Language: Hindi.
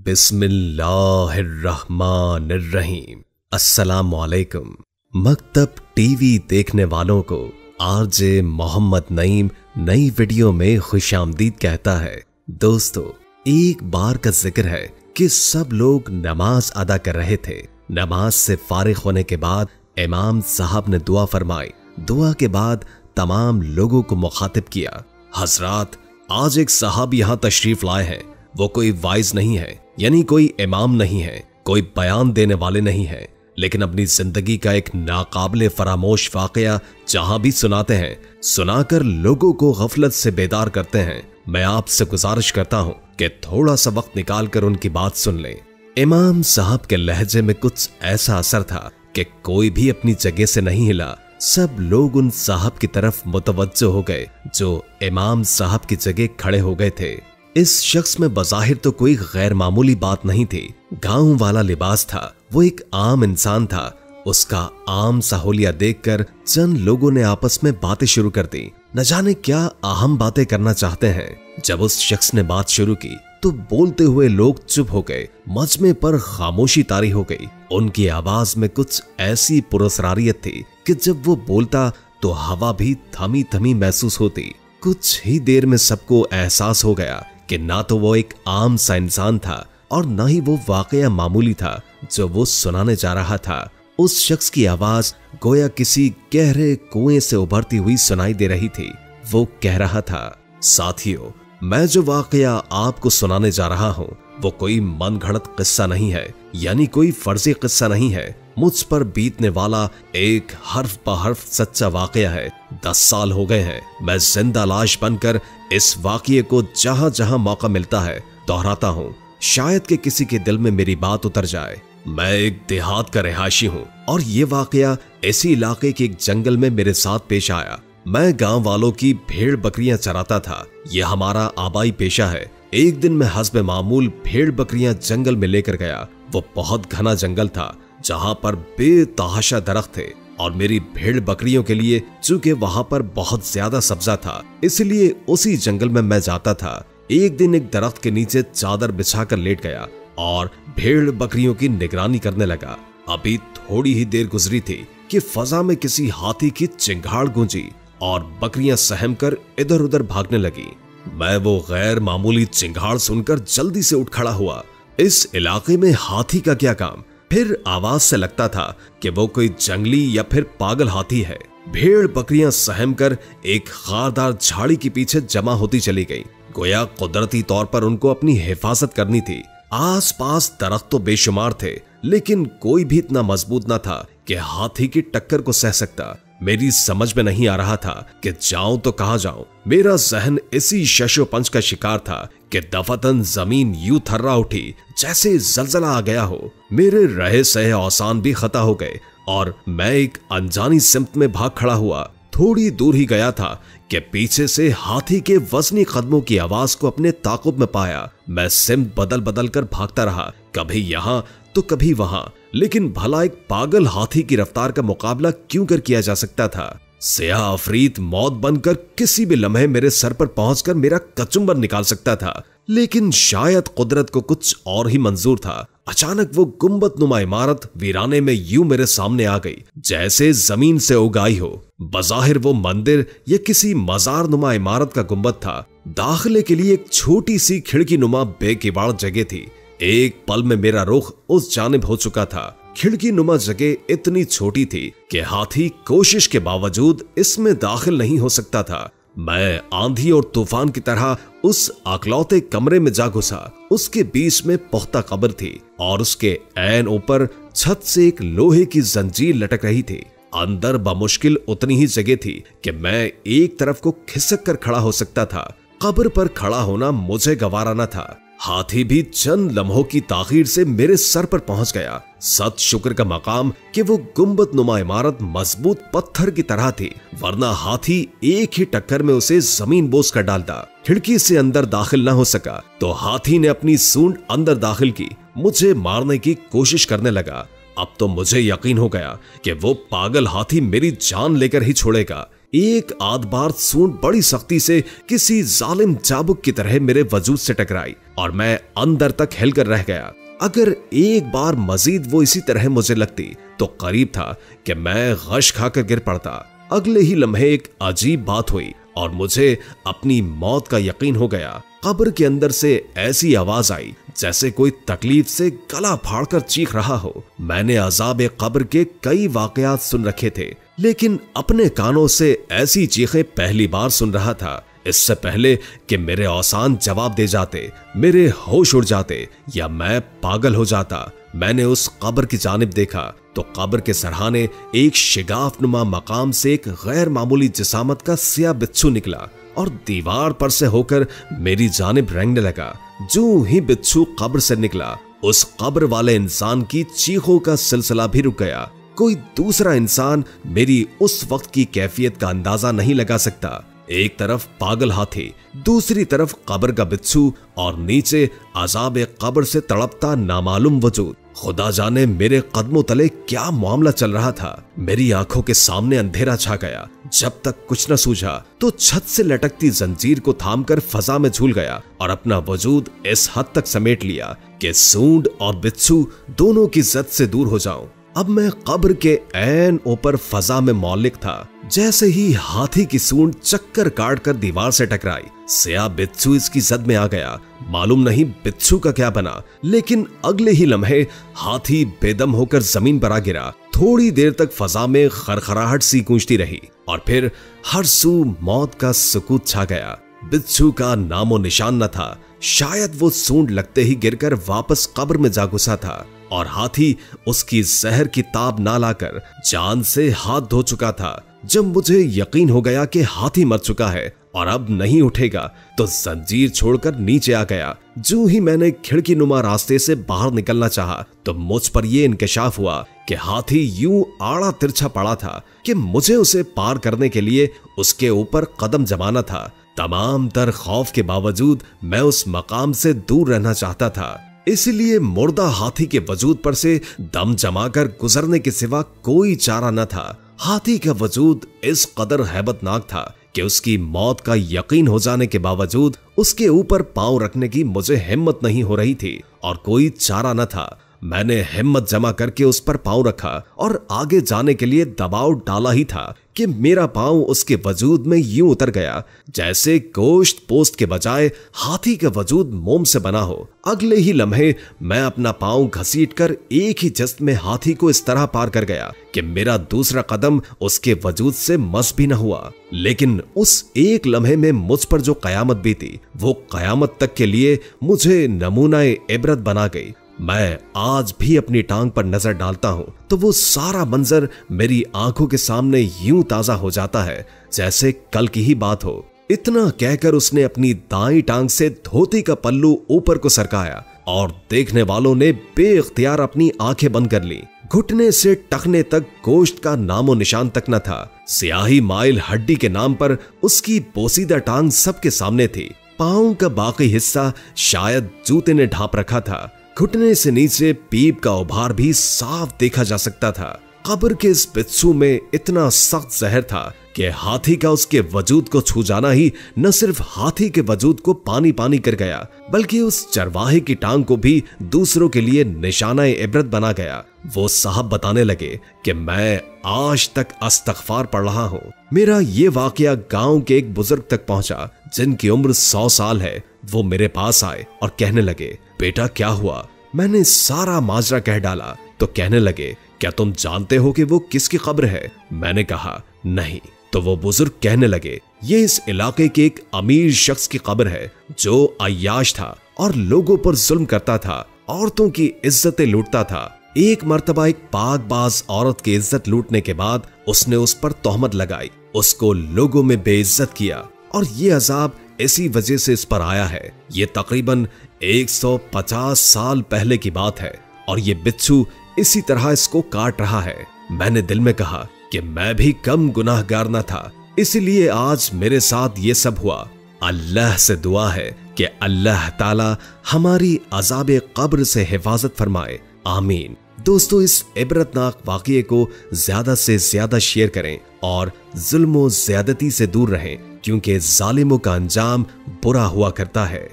बिस्मिल्लाहिर्रहमानिर्रहीम। अस्सलामुअलैकुम। मकतब टीवी देखने वालों को आरजे मोहम्मद नईम नई वीडियो में खुशामदीद कहता है। दोस्तों, एक बार का जिक्र है कि सब लोग नमाज अदा कर रहे थे। नमाज से फारिग होने के बाद इमाम साहब ने दुआ फरमाई। दुआ के बाद तमाम लोगों को मुखातिब किया, हजरात, आज एक साहब यहाँ तशरीफ लाए हैं। वो कोई वाइज नहीं है, यानी कोई इमाम नहीं है, कोई बयान देने वाले नहीं है, लेकिन अपनी जिंदगी का एक नाकाबिले फरामोश वाकया जहां भी सुनाते हैं, सुनाकर लोगों को गफलत से बेदार करते हैं। मैं आपसे गुजारिश करता हूं कि थोड़ा सा वक्त निकालकर उनकी बात सुन लें। इमाम साहब के लहजे में कुछ ऐसा असर था कि कोई भी अपनी जगह से नहीं हिला। सब लोग उन साहब की तरफ मुतवज्जो हो गए जो इमाम साहब की जगह खड़े हो गए थे। इस शख्स में बज़ाहिर तो कोई गैर मामूली बात नहीं थी। गांव वाला लिबास था, वो एक आम इंसान था। उसका आम सा होलिया देखकर चंद लोगों ने आपस में बातें शुरू कर दी। न जाने क्या अहम बातें करना चाहते हैं। जब उस शख्स ने बात शुरू की तो बोलते हुए लोग चुप हो गए। मजमे पर खामोशी तारी हो गई। उनकी आवाज में कुछ ऐसी पुरस्कारियत थी कि जब वो बोलता तो हवा भी थमी थमी महसूस होती। कुछ ही देर में सबको एहसास हो गया कि ना तो वो एक आम सा इंसान था और ना ही वो वाकया मामूली था जो वो सुनाने जा रहा था। उस शख्स की आवाज गोया किसी गहरे कुएं से उभरती हुई सुनाई दे रही थी। वो कह रहा था, साथियों, मैं जो वाकया आपको सुनाने जा रहा हूँ वो कोई मनगढ़ंत किस्सा नहीं है, यानी कोई फर्जी किस्सा नहीं है। मुझ पर बीतने वाला एक हर्फ ब हर्फ सच्चा वाकया है। 10 साल हो गए हैं मैं जिंदा लाश बनकर इस वाकये को जहां जहां मौका मिलता है दोहराता हूँ, शायद कि किसी के दिल में मेरी बात उतर जाए। मैं एक देहात का रिहायशी हूँ और ये वाकया इसी इलाके के एक जंगल में मेरे साथ पेश आया। मैं गांव वालों की भेड़ बकरियां चराता था। यह हमारा आबाई पेशा है। एक दिन मैं हस्ब मामूल भेड़ बकरियां जंगल में लेकर गया। वो बहुत घना जंगल था जहां पर बेतहाशा दरख्त थे और मेरी भेड़ बकरियों के लिए चूंकि वहां पर बहुत ज्यादा सब्जा था, इसलिए उसी जंगल में मैं जाता था। एक दिन एक दरख्त के नीचे चादर बिछाकर लेट गया और भेड़ बकरियों की निगरानी करने लगा। अभी थोड़ी ही देर गुजरी थी कि फजा में किसी हाथी की चिंगाड़ गूंजी और बकरियां सहम कर इधर उधर भागने लगी। मैं वो गैर मामूली चिंगाड़ सुनकर जल्दी से उठ खड़ा हुआ। इस इलाके में हाथी का क्या काम? फिर आवाज से लगता था कि वो कोई जंगली या फिर पागल हाथी है। भेड़ बकरियां सहम कर एक खारदार झाड़ी के पीछे जमा होती चली गई, गोया कुदरती तौर पर उनको अपनी हिफाजत करनी थी। आसपास दरख्त तो बेशुमार थे, लेकिन कोई भी इतना मजबूत न था कि हाथी की टक्कर को सह सकता। मेरी समझ में नहीं आ रहा था कि जाऊं तो कहां जाऊं। मेरा जहन इसी शशोपंच का शिकार था कि दफतन जमीन यूं थर्रा उठी जैसे जलजला आ गया हो। मेरे रहे सहे औसान भी खता हो गए और मैं एक अनजानी सिमत में भाग खड़ा हुआ। थोड़ी दूर ही गया था कि पीछे से हाथी के वजनी कदमों की आवाज को अपने ताकुब में पाया। मैं सिमत बदल बदल कर भागता रहा, कभी यहाँ तो कभी वहां, लेकिन भला एक पागल हाथी की रफ्तार का मुकाबला क्यों कर किया जा सकता था? सियाह अफरीत मौत बनकर किसी भी लम्हे मेरे सर पर पहुंचकर मेरा कचुम्बर निकाल सकता था, लेकिन शायद कुदरत को कुछ और ही मंजूर था। अचानक वो गुंबद नुमा इमारत वीराने में यूं मेरे सामने आ गई जैसे जमीन से उगाई हो। बज़ाहिर वो मंदिर या किसी मजार नुमा इमारत का गुंबद था। दाखिले के लिए एक छोटी सी खिड़की नुमा बेकिवाड़ जगह थी। एक पल में मेरा रुख उस जानिब हो चुका था। खिड़की नुमा जगह इतनी छोटी थी कि हाथी कोशिश के बावजूद इसमें दाखिल नहीं हो सकता था। मैं आंधी और तूफान की तरह उस अकलौते कमरे में जा घुसा। उसके बीच में पुख्ता कब्र थी और उसके ऐन ऊपर छत से एक लोहे की जंजीर लटक रही थी। अंदर बमुश्किल उतनी ही जगह थी कि मैं एक तरफ को खिसक कर खड़ा हो सकता था। कब्र पर खड़ा होना मुझे गवारा न था। हाथी भी चंद लम्हों की ताखीर से मेरे सर पर पहुंच गया। सत शुक्र का मकाम कि वो गुंबद नुमा इमारत मजबूत पत्थर की तरह थी, वरना हाथी एक ही टक्कर में उसे जमीन बोस कर डालता। खिड़की से अंदर दाखिल न हो सका तो हाथी ने अपनी सूंड अंदर दाखिल की, मुझे मारने की कोशिश करने लगा। अब तो मुझे यकीन हो गया कि वो पागल हाथी मेरी जान लेकर ही छोड़ेगा। एक आध बार सूंड बड़ी सख्ती से किसी जालिम चाबुक की तरह मेरे वजूद से टकराई और मैं अंदर तक हिलकर रह गया। अगर एक बार मजीद वो इसी तरह मुझे लगती तो करीब था कि मैं गश खाकर गिर पड़ता। अगले ही लम्हे एक अजीब बात हुई और मुझे अपनी मौत का यकीन हो गया। कब्र के अंदर से ऐसी आवाज आई जैसे कोई तकलीफ से गला फाड़कर चीख रहा हो। मैंने अजाब कब्र के कई वाकयात सुन रखे थे, लेकिन अपने कानों से ऐसी चीखें पहली बार सुन रहा था। इससे पहले कि मेरे औसान जवाब दे जाते, मेरे होश उड़ जाते या मैं पागल हो जाता, मैंने उस कब्र की जानिब देखा तो कब्र के सरहाने एक शिगाफनुमा मकाम से एक गैर मामूली जिसामत का सिया बिच्छू निकला और दीवार पर से होकर मेरी जानिब रेंगने लगा। जो ही बिच्छू कब्र से निकला, उस कब्र वाले इंसान की चीखों का सिलसिला भी रुक गया। कोई दूसरा इंसान मेरी उस वक्त की कैफियत का अंदाजा नहीं लगा सकता। एक तरफ पागल हाथी, दूसरी तरफ कब्र का बिच्छू और नीचे अजाब कब्र से तड़पता नामालूम वजूद। खुदा जाने मेरे कदमों तले क्या मामला चल रहा था। मेरी आंखों के सामने अंधेरा छा गया। जब तक कुछ न सूझा तो छत से लटकती जंजीर को थामकर फजा में झूल गया और अपना वजूद इस हद तक समेट लिया कि सूंड और बिच्छू दोनों की जद से दूर हो जाऊं। अब मैं कब्र के ऐन ऊपर फजा में मौलिक था। जैसे ही हाथी की सूंड चक्कर काट कर दीवार से टकराई, सिया बिच्छू इसकी जद में आ गया। मालूम नहीं बिच्छू का क्या बना, लेकिन अगले ही लम्हे हाथी बेदम होकर जमीन पर आ गिरा। थोड़ी देर तक फजा में खरखराहट सी गूंजती रही और फिर हर सू मौत का सुकूत छा गया। बिच्छू का नामो निशान न था। शायद वो सूंड लगते ही गिरकर वापस कब्र में जा घुसा था और हाथी उसकी जहर की ताब ना लाकर जान से हाथ धो चुका था। जब मुझे यकीन हो गया कि हाथी मर चुका है और अब नहीं उठेगा तो जंजीर छोड़कर नीचे आ गया। जो ही मैंने खिड़की नुमा रास्ते से बाहर निकलना चाहा तो मुझ पर यह इंकशाफ हुआ कि हाथी यूं आड़ा तिरछा पड़ा था कि मुझे उसे पार करने के लिए उसके ऊपर कदम जमाना था। तमाम तर खौफ के बावजूद मैं उस मकाम से दूर रहना चाहता था। इसलिए मुर्दा हाथी के वजूद पर से दम जमाकर गुजरने के सिवा कोई चारा न था। हाथी का वजूद इस कदर हैबतनाक था कि उसकी मौत का यकीन हो जाने के बावजूद उसके ऊपर पांव रखने की मुझे हिम्मत नहीं हो रही थी और कोई चारा न था। मैंने हिम्मत जमा करके उस पर पांव रखा और आगे जाने के लिए दबाव डाला ही था कि मेरा पांव उसके वजूद में यूं उतर गया जैसे गोश्त पोस्ट के बजाय हाथी का वजूद मोम से बना हो। अगले ही लम्हे मैं अपना पांव घसीटकर एक ही जस्त में हाथी को इस तरह पार कर गया कि मेरा दूसरा कदम उसके वजूद से मस भी न हुआ। लेकिन उस एक लम्हे में मुझ पर जो कयामत बीती वो कयामत तक के लिए मुझे नमूना इबरत बना गई। मैं आज भी अपनी टांग पर नजर डालता हूं तो वो सारा मंजर मेरी आंखों के सामने यूं ताजा हो जाता है जैसे कल की ही बात हो। इतना कहकर उसने अपनी दाईं टांग से धोती का पल्लू ऊपर को सरकाया और देखने वालों ने बेइख्तियार अपनी आंखें बंद कर ली। घुटने से टखने तक गोश्त का नामो निशान तक न था। स्याही माइल हड्डी के नाम पर उसकी पोसीदा टांग सबके सामने थी। पांव का बाकी हिस्सा शायद जूते ने ढांप रखा था। घुटने से नीचे पीप का उभार भी साफ देखा जा सकता था। कब्र के इस बिच्छू में इतना सख्त जहर था कि हाथी का उसके वजूद को छू जाना ही न सिर्फ हाथी के वजूद को पानी पानी कर गया बल्कि उस चरवाहे की टांग को भी दूसरों के लिए निशाना इबरत बना गया। वो साहब बताने लगे कि मैं आज तक इस्तग़फ़ार पढ़ रहा हूँ। मेरा ये वाकया गांव के एक बुजुर्ग तक पहुंचा जिनकी उम्र 100 साल है। वो मेरे पास आए और कहने लगे, बेटा क्या हुआ? मैंने सारा माजरा कह डाला तो कहने लगे, क्या तुम जानते हो कि वो किसकी कब्र है? मैंने कहा नहीं। तो वो बुजुर्ग कहने लगे, ये इस इलाके के एक अमीर शख्स की कब्र है जो अय्याश था और लोगों पर जुल्म करता था, औरतों की इज्जतें लूटता था। एक मर्तबा एक पाकबाज औरत की इज्जत लूटने के बाद उसने उस पर तोहमत लगाई, उसको लोगों में बेइज्जत किया और ये अजाब इसी वजह से इस पर आया है। ये तकरीबन 150 साल पहले की बात है और ये बिच्छू इसी तरह इसको काट रहा है। मैंने दिल में कहा कि मैं भी कम गुनाहगार न था, इसलिए आज मेरे साथ ये सब हुआ। अल्लाह से दुआ है कि अल्लाह ताला हमारी अजाब कब्र से हिफाजत फरमाए, आमीन। दोस्तों, इस इबरतनाक वाक़ये को ज्यादा से ज्यादा शेयर करें और जुल्म व ज्यादती से दूर रहें, क्योंकि जालिमों का अंजाम बुरा हुआ करता है।